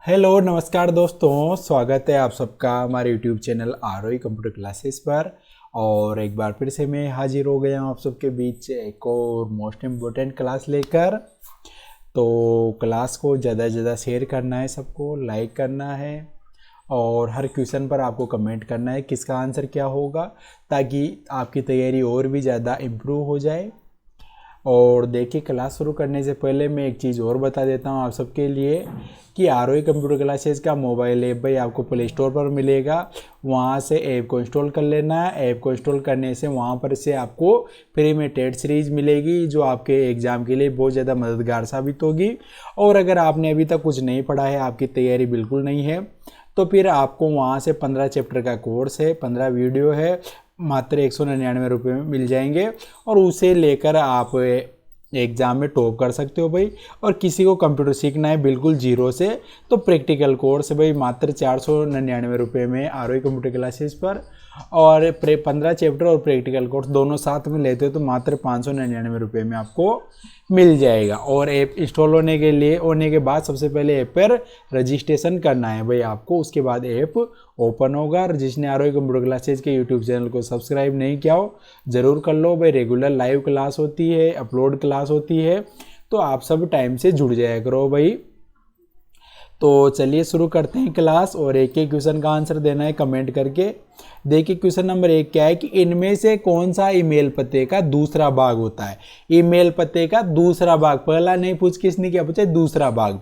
Hello नमस्कार दोस्तों, स्वागत है आप सबका हमारे YouTube channel ROE computer classes पर। और एक बार फिर से मैं हाजिर हो गया हूँ आप सबके बीच एक और मोस्ट इम्पोर्टेंट क्लास लेकर। तो क्लास को ज़्यादा से ज़्यादा शेयर करना है, सबको लाइक करना है और हर क्वेश्चन पर आपको कमेंट करना है किसका आंसर क्या होगा, ताकि आपकी तैयारी और भी ज़्यादा इम्प्रूव हो जाए। और देखिए, क्लास शुरू करने से पहले मैं एक चीज़ और बता देता हूँ आप सबके लिए कि आरओई कंप्यूटर क्लासेस का मोबाइल ऐप भाई आपको प्ले स्टोर पर मिलेगा। वहाँ से ऐप को इंस्टॉल कर लेना है। ऐप को इंस्टॉल करने से वहाँ पर से आपको फ्री में टेस्ट सीरीज मिलेगी, जो आपके एग्ज़ाम के लिए बहुत ज़्यादा मददगार साबित होगी। और अगर आपने अभी तक कुछ नहीं पढ़ा है, आपकी तैयारी बिल्कुल नहीं है, तो फिर आपको वहाँ से 15 चैप्टर का कोर्स है, 15 वीडियो है, मात्र 199 रुपये में मिल जाएंगे। और उसे लेकर आप एग्ज़ाम में टॉप कर सकते हो भाई। और किसी को कंप्यूटर सीखना है बिल्कुल जीरो से, तो प्रैक्टिकल कोर्स है भाई मात्र 499 रुपये में आरओई कंप्यूटर क्लासेस पर। और 15 चैप्टर और प्रैक्टिकल कोर्स दोनों साथ में लेते हो तो मात्र 599 रुपये में आपको मिल जाएगा। और ऐप इंस्टॉल होने के बाद सबसे पहले ऐप पर रजिस्ट्रेशन करना है भाई आपको। उसके बाद ऐप ओपन होगा। जिसने आरओई कंप्यूटर क्लासेस के यूट्यूब चैनल को सब्सक्राइब नहीं किया हो, ज़रूर कर लो भाई। रेगुलर लाइव क्लास होती है, अपलोड क्लास होती है, तो आप सब टाइम से जुड़ जाया करो भाई। तो चलिए शुरू करते हैं क्लास। और एक एक क्वेश्चन का आंसर देना है कमेंट करके। देखिए, क्वेश्चन नंबर 1 क्या है कि इनमें से कौन सा ईमेल पते का दूसरा भाग होता है। ईमेल पते का दूसरा भाग, पहला नहीं पूछ किसने क्या पूछा, दूसरा भाग।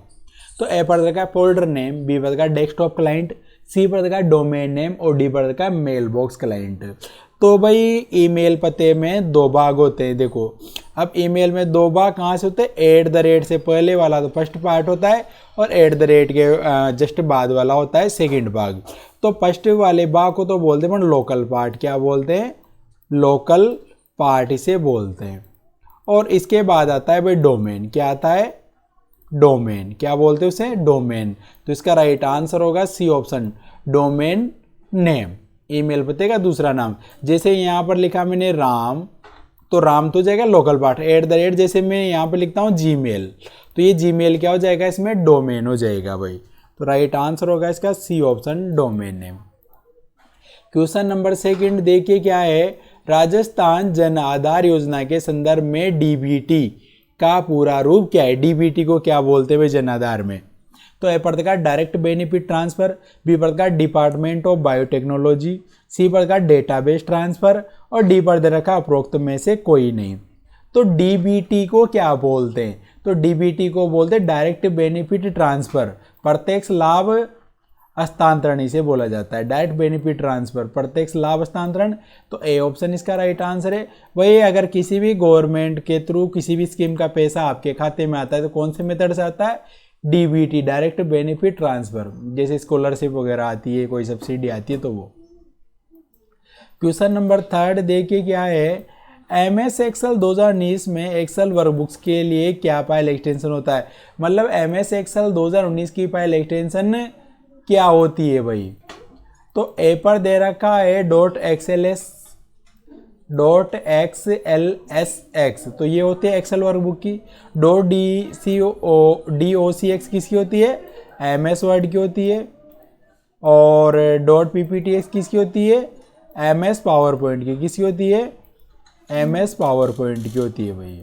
तो ए पर का फोल्डर नेम, बी पर का डेस्कटॉप क्लाइंट, सी पर का डोमेन नेम और डी पर का मेल बॉक्स क्लाइंट। तो भाई ईमेल पते में दो भाग होते हैं। देखो, अब ईमेल में दो भाग कहाँ से होते हैं, @ से पहले वाला तो फर्स्ट पार्ट होता है और @ के जस्ट बाद वाला होता है सेकंड भाग। तो फर्स्ट वाले भाग को तो बोलते हैं लोकल पार्ट। क्या बोलते हैं, लोकल पार्ट इसे बोलते हैं। और इसके बाद आता है भाई डोमेन। क्या आता है, डोमेन। क्या बोलते हैं उसे, डोमेन। तो इसका राइट आंसर होगा C option, domain name, email पते का दूसरा नाम। जैसे यहाँ पर लिखा मैंने राम, तो राम तो जाएगा लोकल पार्ट। @ जैसे मैं यहाँ पर लिखता हूँ जीमेल, तो ये जीमेल क्या हो जाएगा, इसमें डोमेन हो जाएगा भाई। तो राइट आंसर होगा इसका C option, domain name. Question number 2 देखिए क्या है, राजस्थान जन आधार योजना के संदर्भ में डीबीटी का पूरा रूप क्या है। डीबीटी को क्या बोलते हैं जन आधार में। तो ए पर का डायरेक्ट बेनिफिट ट्रांसफर, बी पर का डिपार्टमेंट ऑफ बायोटेक्नोलॉजी, सी पर का डेटाबेस ट्रांसफर और डी पर दे रखा उपरोक्त में से कोई नहीं। तो डीबीटी को क्या बोलते हैं, तो डीबीटी को बोलते हैं डायरेक्ट बेनिफिट ट्रांसफर, प्रत्यक्ष लाभ हस्तांतरण इसे बोला जाता है। डायरेक्ट बेनिफिट ट्रांसफर, प्रत्यक्ष लाभ हस्तांतरण। तो ए ऑप्शन इसका राइट आंसर है। वही अगर किसी भी गवर्नमेंट के थ्रू किसी भी स्कीम का पैसा आपके खाते में आता है तो कौन से मेथड से आता है, डीबीटी, डायरेक्ट बेनिफिट ट्रांसफर। जैसे स्कॉलरशिप वगैरह आती है, कोई सब्सिडी आती है तो वो। क्वेश्चन नंबर 3 देखिए क्या है, MS एक्सेल 2019 में एक्सेल वर्कबुक्स के लिए क्या फाइल एक्सटेंशन होता है। मतलब MS एक्सेल 2019 की फाइल एक्सटेंशन क्या होती है भाई। तो ए पर दे रखा है .xlsx, तो ये होती है एक्सेल वर्कबुक की। .docx किसकी होती है, MS वर्ड की होती है। और .pptx किसकी होती है, MS पावर पॉइंट की। किसकी होती है, MS पावर पॉइंट की होती है भाई।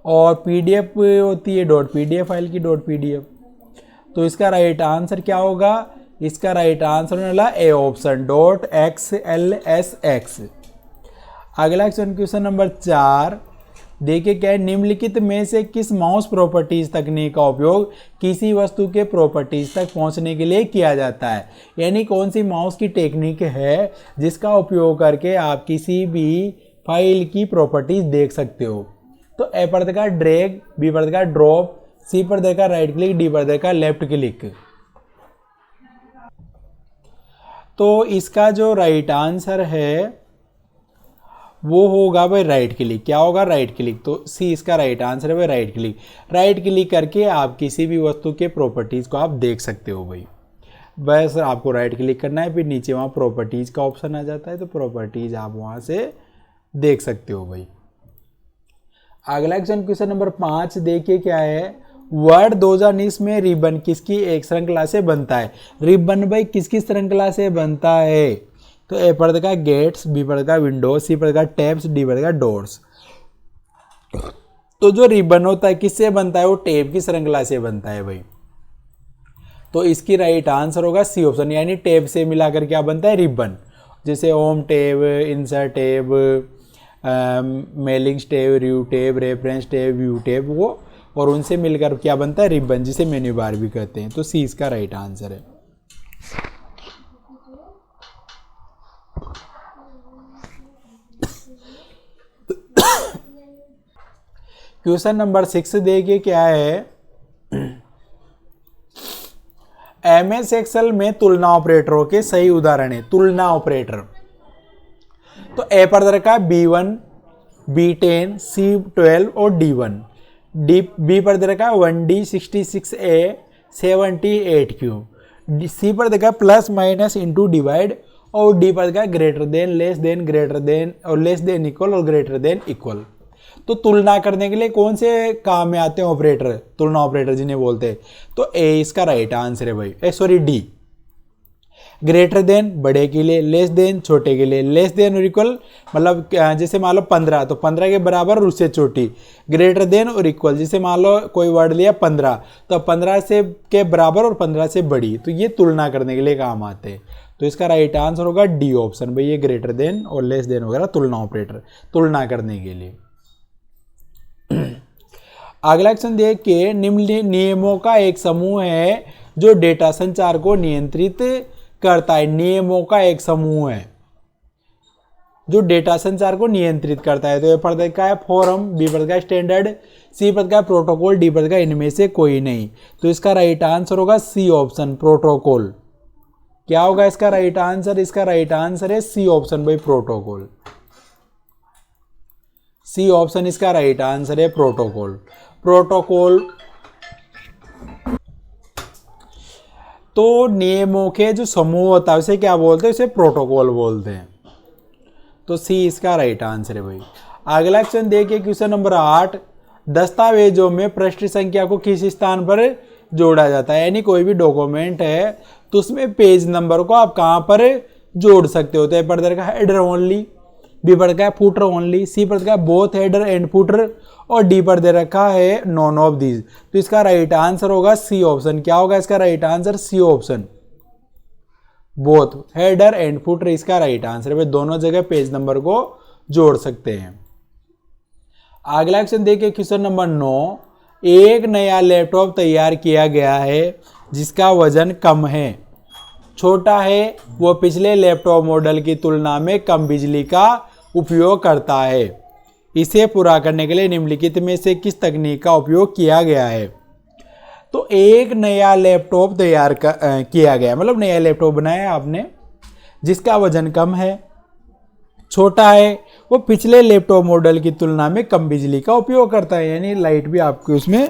और PDF होती है .pdf फाइल की, .pdf। तो इसका राइट आंसर क्या होगा, इसका राइट आंसर वाला ए ऑप्शन, .xlsx। अगला क्वेश्चन नंबर 4 देखिए क्या है, निम्नलिखित में से किस माउस प्रॉपर्टीज तकनीक का उपयोग किसी वस्तु के प्रॉपर्टीज तक पहुंचने के लिए किया जाता है। यानी कौन सी माउस की टेक्निक है जिसका उपयोग करके आप किसी भी फाइल की प्रॉपर्टीज देख सकते हो। तो ए पर का ड्रैग, बी पर का ड्रॉप, सी पर देखा राइट क्लिक, डी पर देखा लेफ्ट क्लिक। तो इसका जो राइट आंसर है वो होगा भाई राइट क्लिक। क्या होगा, राइट क्लिक। तो सी इसका राइट आंसर है भाई, राइट क्लिक। राइट क्लिक करके आप किसी भी वस्तु के प्रॉपर्टीज को आप देख सकते हो भाई। बस आपको राइट क्लिक करना है, फिर नीचे वहाँ प्रॉपर्टीज का ऑप्शन आ जाता है, तो प्रॉपर्टीज आप वहाँ से देख सकते हो भाई। अगला क्वेश्चन नंबर 5 देखिए क्या है, वर्ड 2019 में रिबन किसकी एक श्रृंखला से बनता है? रिबन भाई किसकी श्रृंखला से बनता है? तो ए पढ़ेगा गेट्स, बी पढ़ेगा विंडोज, सी पढ़ेगा टैब्स, डी पढ़ेगा डोर्स। तो जो रिबन होता है किससे बनता है? वो टैब की श्रृंखला से बनता है भाई। तो इसकी राइट आंसर होगा सी ऑप्शन, यानी टैब से मिलाकर क्या बनता है? रिबन। जैसे home tab, insert tab, mailings tab, review tab, reference tab, view tab, वो और उनसे मिलकर क्या बनता है? रिबन, जिसे मेन्यू बार भी कहते हैं। तो सी इसका राइट आंसर है। क्वेश्चन नंबर 6 देखिए क्या है। MS एक्सेल में तुलना ऑपरेटरों के सही उदाहरण है। तुलना ऑपरेटर तो ए पर दे रखा है B1, B10, C12 और D1। बी पर दे रखा है 1D, 66A, 78Q। सी पर देखा प्लस माइनस इंटू डिवाइड, और डी पर देखा greater than, less than, greater than और लेस देन इक्वल और ग्रेटर देन इक्वल। तो तुलना करने के लिए कौन से काम में आते हैं ऑपरेटर? तुलना ऑपरेटर जिन्हें बोलते हैं। तो ए इसका राइट आंसर है भाई, सॉरी डी। ग्रेटर देन बड़े के लिए, लेस देन छोटे के लिए। लेस देन और इक्वल मतलब जैसे मान लो 15, तो 15 के बराबर और उससे छोटी। ग्रेटर देन और इक्वल, जैसे मान लो कोई वर्ड लिया 15, तो 15 से के बराबर और 15 से बड़ी। तो ये तुलना करने के लिए काम आते हैं। तो इसका राइट आंसर होगा डी ऑप्शन भाई, ये ग्रेटर देन और लेस देन वगैरह तुलना ऑपरेटर, तुलना करने के लिए। अगला क्वेश्चन देख के, निम्न नियमों का एक समूह है जो डेटा संचार को नियंत्रित करता है। नियमों का एक समूह है जो डेटा संचार को नियंत्रित करता है। तो ए पर का है फॉरम, बी पर का स्टैंडर्ड, सी पर का प्रोटोकॉल, डी पर का इनमें से कोई नहीं। तो इसका राइट आंसर होगा सी ऑप्शन, प्रोटोकॉल। क्या होगा इसका राइट आंसर? इसका राइट आंसर है सी ऑप्शन भाई, प्रोटोकॉल। सी ऑप्शन इसका राइट आंसर है, प्रोटोकॉल। प्रोटोकॉल तो नियमों के जो समूह होता है उसे क्या बोलते हैं? उसे प्रोटोकॉल बोलते हैं। तो सी इसका राइट आंसर है भाई। अगला क्वेश्चन देखिए, क्वेश्चन नंबर 8, दस्तावेजों में पृष्ठ संख्या को किस स्थान पर जोड़ा जाता है? यानी कोई भी डॉक्यूमेंट है तो उसमें पेज नंबर को आप कहां पर जोड़ सकते हो? तो ए पर का हेडर ओनली, बी पर का फुटर ओनली, सी पर का बोथ हेडर एंड फुटर, और डी पर दे रखा है नॉन ऑफ दीज। तो इसका राइट आंसर होगा सी ऑप्शन। क्या होगा इसका right answer? C option, both header and footer इसका राइट आंसर है। दोनों जगह पेज नंबर को जोड़ सकते हैं। अगला क्वेश्चन देखिए, क्वेश्चन नंबर 9, एक नया लैपटॉप तैयार किया गया है जिसका वजन कम है, छोटा है, वो पिछले लैपटॉप मॉडल की तुलना में कम बिजली का उपयोग करता है। इसे पूरा करने के लिए निम्नलिखित में से किस तकनीक का उपयोग किया गया है? तो एक नया लैपटॉप तैयार किया गया, मतलब नया लैपटॉप बनाया आपने जिसका वजन कम है, छोटा है, वो पिछले लैपटॉप मॉडल की तुलना में कम बिजली का उपयोग करता है, यानी लाइट भी आपको उसमें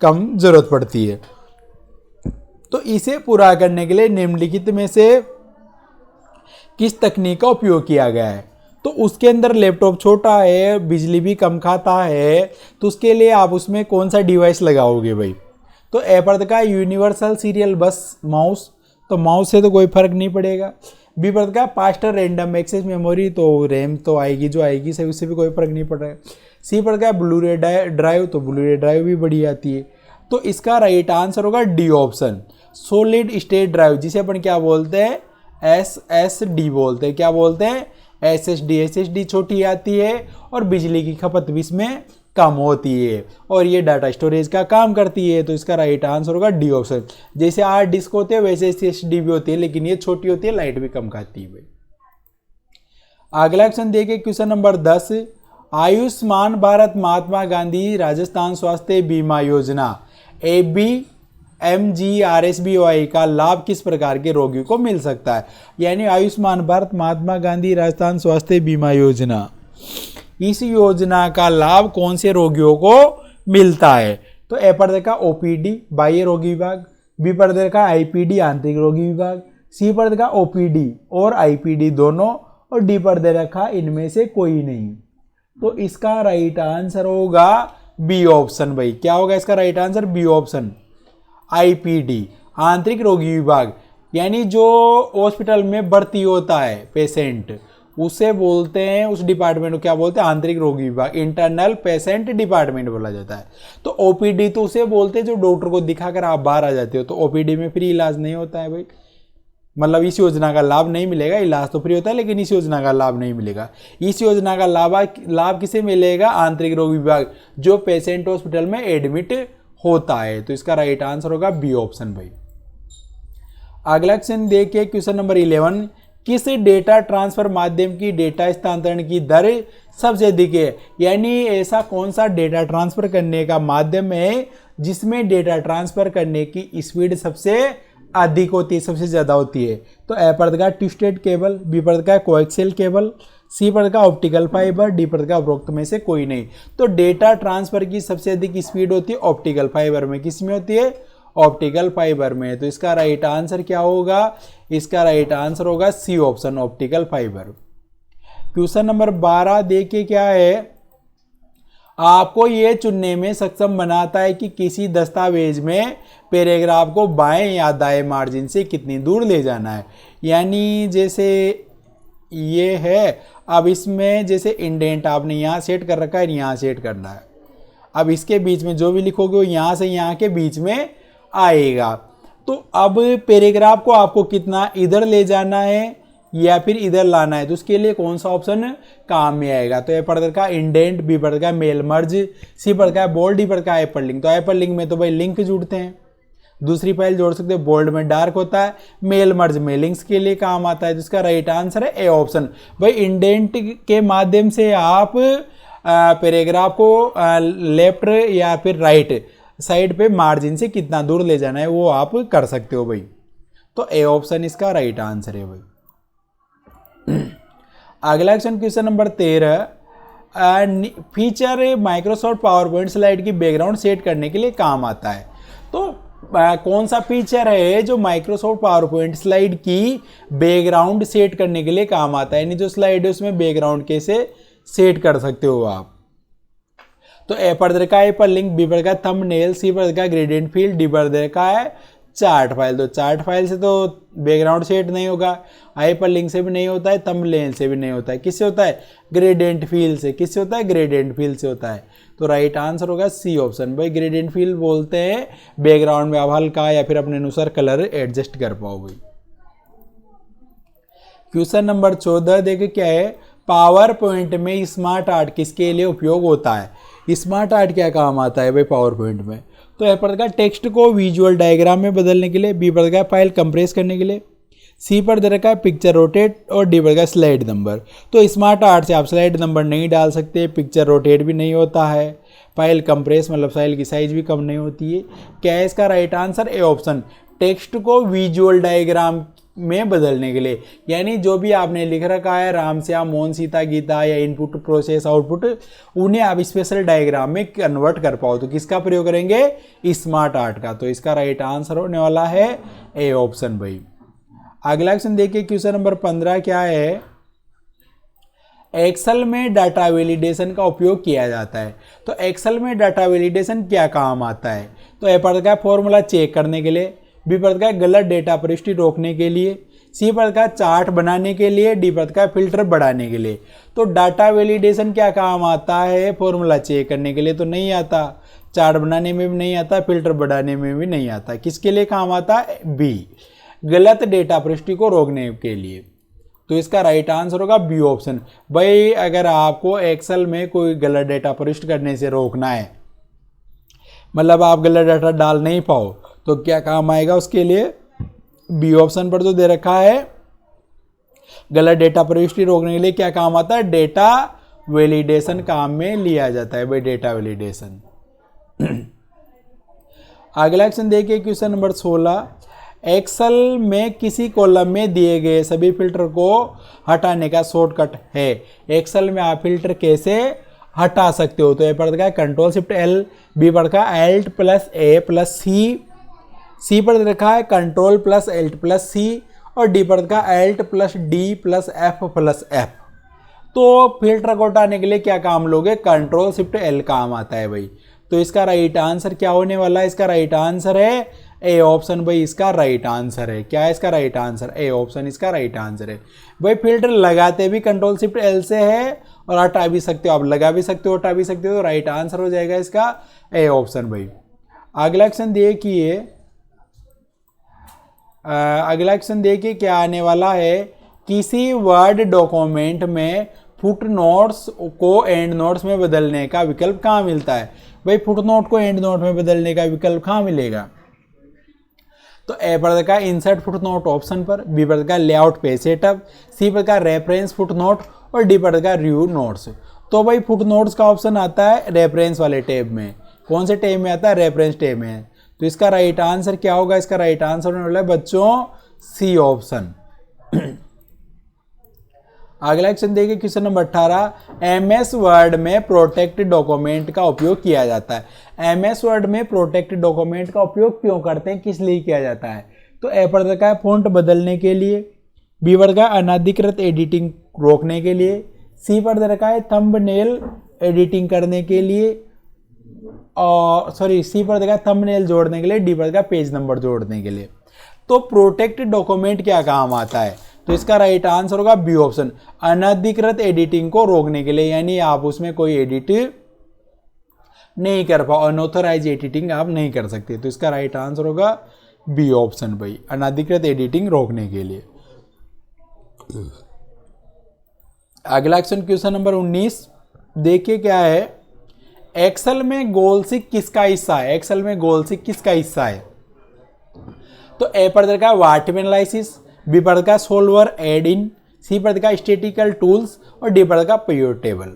कम जरूरत पड़ती है। तो इसे पूरा करने के लिए निम्नलिखित में से किस तकनीक का उपयोग किया गया है? तो उसके अंदर लैपटॉप छोटा है, बिजली भी कम खाता है, तो उसके लिए आप उसमें कौन सा डिवाइस लगाओगे भाई? तो ए पर का यूनिवर्सल सीरियल बस माउस, तो माउस से तो कोई फर्क नहीं पड़ेगा। बी पर का फास्टर रैंडम एक्सेस मेमोरी, तो रैम तो आएगी जो आएगी, से उससे भी कोई फर्क नहीं पड़ रहा है। सी पर का ब्लूरे ड्राइव, तो ब्लूरे ड्राइव भी बड़ी आती है। तो इसका राइट आंसर होगा D option, solid state drive, जिसे अपन क्या बोलते हैं? SSD बोलते हैं। क्या बोलते हैं? SSD छोटी आती है और बिजली की खपत भी इसमें कम होती है और ये डाटा स्टोरेज का काम करती है। तो इसका राइट आंसर होगा डी ऑप्शन। जैसे हार्ड डिस्क होते हैं वैसे SSD भी होती है, लेकिन ये छोटी होती है, लाइट भी कम खाती है। अगला क्वेश्चन देखिए, क्वेश्चन नंबर 10, आयुष्मान भारत महात्मा गांधी राजस्थान स्वास्थ्य बीमा योजना ABMGRSBY का लाभ किस प्रकार के रोगियों को मिल सकता है? यानी आयुष्मान भारत महात्मा गांधी राजस्थान स्वास्थ्य बीमा योजना, इस योजना का लाभ कौन से रोगियों को मिलता है? तो ए पर देखा OPD बाह्य रोगी विभाग, बी पर देखा IPD आंतरिक रोगी विभाग, सी पर देखा OPD और IPD दोनों, और डी पर दे रखा इनमें से कोई नहीं। तो इसका राइट आंसर होगा बी ऑप्शन भाई। क्या होगा इसका right answer? B option. IPD, आंतरिक रोगी विभाग, यानी जो हॉस्पिटल में भर्ती होता है पेशेंट, उसे बोलते हैं, उस डिपार्टमेंट को क्या बोलते हैं? आंतरिक रोगी विभाग, इंटरनल पेशेंट डिपार्टमेंट बोला जाता है। तो ओपीडी तो उसे बोलते हैं जो डॉक्टर को दिखाकर आप बाहर आ जाते हो। तो ओपीडी में फ्री इलाज नहीं होता है भाई, मतलब इस योजना का लाभ नहीं मिलेगा। इलाज तो फ्री होता है लेकिन इस योजना का लाभ नहीं मिलेगा। इस योजना का लाभ किसे मिलेगा? आंतरिक रोग विभाग, जो पेशेंट हॉस्पिटल में एडमिट होता है। तो इसका राइट आंसर होगा बी ऑप्शन भाई। अगला क्वेश्चन देखिए, क्वेश्चन नंबर 11, किस डेटा ट्रांसफर माध्यम की डेटा हस्तांतरण की दर सबसे अधिक है? यानी ऐसा कौन सा डेटा ट्रांसफर करने का माध्यम है जिसमें डेटा ट्रांसफर करने की स्पीड सबसे अधिक होती है, सबसे ज्यादा होती है? तो ए पर का ट्विस्टेड केबल, बी पर का कोएक्सियल केबल, सी पर का ऑप्टिकल फाइबर, डी पर का उपरोक्त में से कोई नहीं। तो डेटा ट्रांसफर की सबसे अधिक स्पीड होती है ऑप्टिकल फाइबर में। किस में होती है? ऑप्टिकल फाइबर में। तो इसका राइट आंसर क्या होगा? इसका राइट आंसर होगा C option, optical fibre. Question number 12 देखिए क्या है, आपको ये चुनने में सक्षम बनाता है कि किसी दस्तावेज में पैराग्राफ को बाएं या दाएं मार्जिन से कितनी दूर ले जाना है। यानी जैसे ये है, अब इसमें जैसे इंडेंट आपने यहाँ सेट कर रखा है, यहाँ सेट करना है। अब इसके बीच में जो भी लिखोगे वो यहाँ से यहाँ के बीच में आएगा। तो अब पैराग्राफ को आपको कितना इधर ले जाना है या फिर इधर लाना है, तो उसके लिए कौन सा ऑप्शन काम में आएगा? तो ए पर का इंडेंट, बी पर का मेल मर्ज, सी पर का बोल्ड, डी पर का हाइपर लिंक। तो हाइपर लिंक में तो भाई लिंक जुड़ते हैं, दूसरी फाइल जोड़ सकते हैं। बोल्ड में डार्क होता है, मेल मर्ज में लिंक्स के लिए काम आता है। तो इसका राइट आंसर है ए ऑप्शन भाई। इंडेंट के माध्यम से आप पैराग्राफ को लेफ्ट या फिर राइट साइड पे मार्जिन से कितना दूर ले जाना है वो आप कर सकते हो भाई। तो ए ऑप्शन इसका राइट आंसर है भाई। अगला question number 13, feature Microsoft power point slide की बैकग्राउंड सेट करने के लिए काम आता है। तो कौन सा फीचर है जो माइक्रोसॉफ्ट पावर पॉइंट स्लाइड की बैकग्राउंड सेट करने के लिए काम आता है? यानी जो स्लाइड है उसमें बैकग्राउंड कैसे सेट कर सकते हो आप? तो ए पर का हाइपर लिंक, बी पर का थंबनेल, सी पर का ग्रेडियंट फील्ड, डी पर का है चार्ट फाइल। तो चार्ट फाइल से तो बैकग्राउंड सेट नहीं होगा, हाइपर लिंक से भी नहीं होता है, थंबनेल से भी नहीं होता है। किससे होता है? ग्रेडियंट फील्ड से। किससे होता है? ग्रेडियंट फील्ड से होता है। तो राइट आंसर होगा सी ऑप्शन भाई। ग्रेडियंट फील्ड बोलते हैं बैकग्राउंड में आप हल्का या फिर अपने अनुसार कलर एडजस्ट कर पाओ भाई। क्वेश्चन नंबर 14 देखिए क्या है, पावर पॉइंट में स्मार्ट आर्ट किसके लिए उपयोग होता है? स्मार्ट आर्ट क्या काम आता है भाई पावर पॉइंट में? तो ए पर का टेक्स्ट को विजुअल डायग्राम में बदलने के लिए, बी पर का फाइल कंप्रेस करने के लिए, सी पर दे रखा है पिक्चर रोटेट और डी पर का स्लाइड नंबर। तो स्मार्ट आर्ट से आप स्लाइड नंबर नहीं डाल सकते, पिक्चर रोटेट भी नहीं होता है, फाइल कंप्रेस मतलब फाइल की साइज भी कम नहीं होती है। क्या है इसका right answer? A option, text को विजुअल डायग्राम में बदलने के लिए। यानी जो भी आपने लिख रखा है राम श्याम मोहन सीता गीता या इनपुट प्रोसेस आउटपुट, उन्हें आप स्पेशल डायग्राम में कन्वर्ट कर पाओ। तो किसका प्रयोग करेंगे? स्मार्ट आर्ट का। तो इसका राइट आंसर होने वाला है ए ऑप्शन भाई। अगला क्वेश्चन देखिए, क्वेश्चन नंबर 15 क्या है, एक्सेल में डाटा वैलिडेशन का उपयोग किया जाता है। तो एक्सेल में डाटा वैलिडेशन क्या काम आता है? तो ए पर का फॉर्मूला चेक करने के लिए, बी पर का गलत डेटा प्रविष्टि रोकने के लिए, सी पर का चार्ट बनाने के लिए, डी पर का फिल्टर बढ़ाने के लिए। तो डाटा वैलिडेशन क्या काम आता है? फॉर्मूला चेक करने के लिए तो नहीं आता, चार्ट बनाने में भी नहीं आता, फिल्टर बढ़ाने में भी नहीं आता। किसके लिए काम आता है? बी, गलत डेटा प्रविष्टि को रोकने के लिए। तो इसका राइट आंसर होगा बी ऑप्शन भाई। अगर आपको एक्सेल में कोई गलत डेटा प्रविष्ट करने से रोकना है, मतलब आप गलत डाटा डाल नहीं पाओ, तो क्या काम आएगा उसके लिए? बी ऑप्शन पर जो दे रखा है गलत डेटा प्रविष्टि रोकने के लिए क्या काम आता है? डेटा वैलिडेशन काम में लिया जाता है भाई, डेटा वैलिडेशन। अगला क्वेश्चन देखिए, क्वेश्चन नंबर 16, एक्सेल में किसी कॉलम में दिए गए सभी फिल्टर को हटाने का शॉर्टकट है। एक्सेल में आप फिल्टर कैसे हटा सकते हो? तो ए पर का कंट्रोल शिफ्ट एल, बी पर का एल्ट प्लस ए प्लस सी, सी पर रखा है कंट्रोल प्लस एल्ट प्लस सी, और डी पर का Alt plus D plus F plus F. तो फिल्टर को हटाने के लिए क्या काम लोगे? कंट्रोल शिफ्ट एल काम आता है भाई। तो इसका राइट आंसर क्या होने वाला है? इसका राइट आंसर है ए ऑप्शन भाई, इसका राइट आंसर है। क्या है इसका राइट आंसर? ए ऑप्शन इसका राइट आंसर है भाई। फिल्टर लगाते भी कंट्रोल शिफ्ट एल से है और हटा भी सकते हो, आप लगा भी सकते हो, हटा भी सकते हो, तो राइट आंसर हो जाएगा इसका ए ऑप्शन भाई। अगला क्वेश्चन देखिए, अगला क्वेश्चन देखिए क्या आने वाला है। किसी वर्ड डॉक्यूमेंट में फुट नोट्स को एंड नोट्स में बदलने का विकल्प कहाँ मिलता है? भाई फुट नोट को एंड नोट में बदलने का विकल्प कहाँ मिलेगा? तो ए पर का इंसर्ट फुट नोट ऑप्शन पर, बी पर का लेआउट पेज सेटअप, सी पर का रेफरेंस फुट नोट और डी पर का रिव्यू नोट्स। तो भाई फुट नोट्स का ऑप्शन आता है रेफरेंस वाले टैब में। कौन से टैब में आता है? रेफरेंस टैब में। तो इसका राइट आंसर क्या होगा? इसका राइट आंसर होने वाला है बच्चों सी ऑप्शन। अगला क्वेश्चन देखिए, क्वेश्चन नंबर 18। एमएस वर्ड में प्रोटेक्ट डॉक्यूमेंट का उपयोग किया जाता है। एमएस वर्ड में प्रोटेक्ट डॉक्यूमेंट का उपयोग क्यों करते हैं, किस लिए किया जाता है? तो ए पर का फ़ॉन्ट बदलने के लिए, बी पर का अनधिकृत एडिटिंग रोकने के लिए, सी पर का है थंबनेल एडिटिंग करने के लिए, और सी पर का थंबनेल जोड़ने के लिए, डी पर का पेज नंबर जोड़ने के लिए। तो प्रोटेक्ट डॉक्यूमेंट क्या काम आता है? तो इसका राइट आंसर होगा बी ऑप्शन, अनधिकृत एडिटिंग को रोकने के लिए, यानी आप उसमें कोई एडिट नहीं कर पाओ, अनऑथराइज एडिटिंग आप नहीं कर सकते। तो इसका राइट आंसर होगा बी ऑप्शन भाई, अनधिकृत एडिटिंग रोकने के लिए। अगला क्वेश्चन, क्वेश्चन नंबर 19 देखिए क्या है। एक्सेल में गोल सिक किसका हिस्सा है? एक्सेल में गोल सिक किसका हिस्सा है? तो ए पर का वार्टिव एनालिसिस, बी पर का सोल्वर एड इन, सी पर का स्टैटिकल टूल्स और डी पर का पिवट टेबल।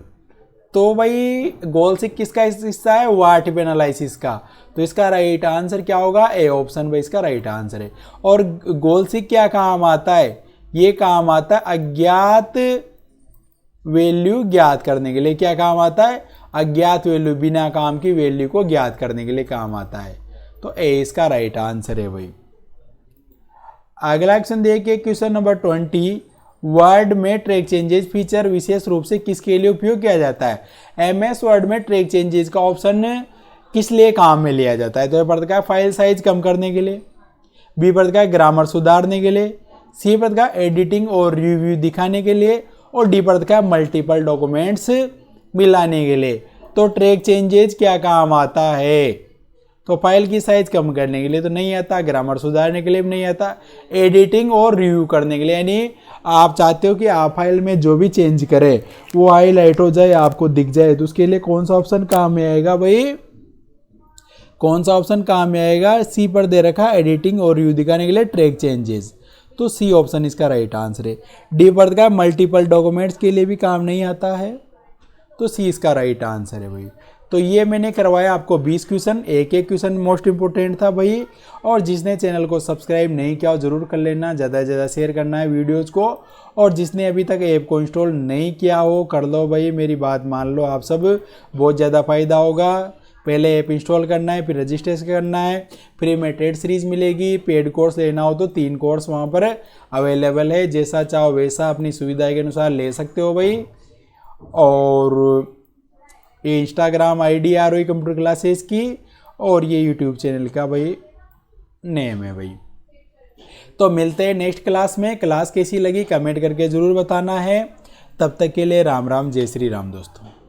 तो भाई गोल सिक किसका हिस्सा है? वार्टिव एनालिसिस का। तो इसका राइट आंसर क्या होगा? ए ऑप्शन भाई इसका राइट आंसर है। और गोल सिक क्या काम आता है? ये काम आता है अज्ञात वैल्यू ज्ञात करने के लिए। क्या काम आता है? अज्ञात वैल्यू, बिना काम की वैल्यू को ज्ञात करने के लिए काम आता है। तो ए इसका राइट आंसर है भाई। अगला क्वेश्चन देखिए, क्वेश्चन नंबर 20। वर्ड में ट्रैक चेंजेस फीचर विशेष रूप से किसके लिए उपयोग किया जाता है? एमएस वर्ड में ट्रैक चेंजेस का ऑप्शन किस लिए काम में लिया जाता है? तो ए पर का फाइल साइज कम करने के लिए, बी पर का ग्रामर सुधारने के लिए, सी पर का एडिटिंग और रिव्यू दिखाने के लिए और डी पर का मल्टीपल डॉक्यूमेंट्स मिलाने के लिए। तो ट्रैक चेंजेस क्या काम आता है? तो फाइल की साइज कम करने के लिए तो नहीं आता, ग्रामर सुधारने के लिए भी नहीं आता, एडिटिंग और रिव्यू करने के लिए, यानी आप चाहते हो कि आप फाइल में जो भी चेंज करें वो हाईलाइट हो जाए, आपको दिख जाए, तो उसके लिए कौन सा ऑप्शन काम में आएगा भाई? कौन सा ऑप्शन काम में आएगा? सी पर दे रखा एडिटिंग और रिव्यू दिखाने के लिए ट्रैक चेंजेस। तो सी ऑप्शन इसका राइट आंसर है। डी पर का मल्टीपल डॉक्यूमेंट्स के लिए भी काम नहीं आता है, तो सी इसका राइट आंसर है भाई। तो ये मैंने करवाया आपको 20 क्वेश्चन, एक एक क्वेश्चन मोस्ट इंपोर्टेंट था भाई। और जिसने चैनल को सब्सक्राइब नहीं किया जरूर कर लेना, ज़्यादा से ज़्यादा शेयर करना है वीडियोस को। और जिसने अभी तक ऐप को इंस्टॉल नहीं किया हो कर लो भाई, मेरी बात मान लो, आप सब बहुत ज़्यादा फ़ायदा होगा। पहले ऐप इंस्टॉल करना है, फिर रजिस्ट्रेशन करना है, फ्री में टेट सीरीज मिलेगी। पेड कोर्स लेना हो तो 3 कोर्स वहाँ पर अवेलेबल है, जैसा चाहो वैसा अपनी सुविधा के अनुसार ले सकते हो भाई। और ये Instagram ID ROE computer classes की, और ये यूट्यूब चैनल का भाई नेम है भाई। तो मिलते हैं नेक्स्ट क्लास में। क्लास कैसी लगी कमेंट करके ज़रूर बताना है। तब तक के लिए राम राम, जय श्री राम दोस्तों।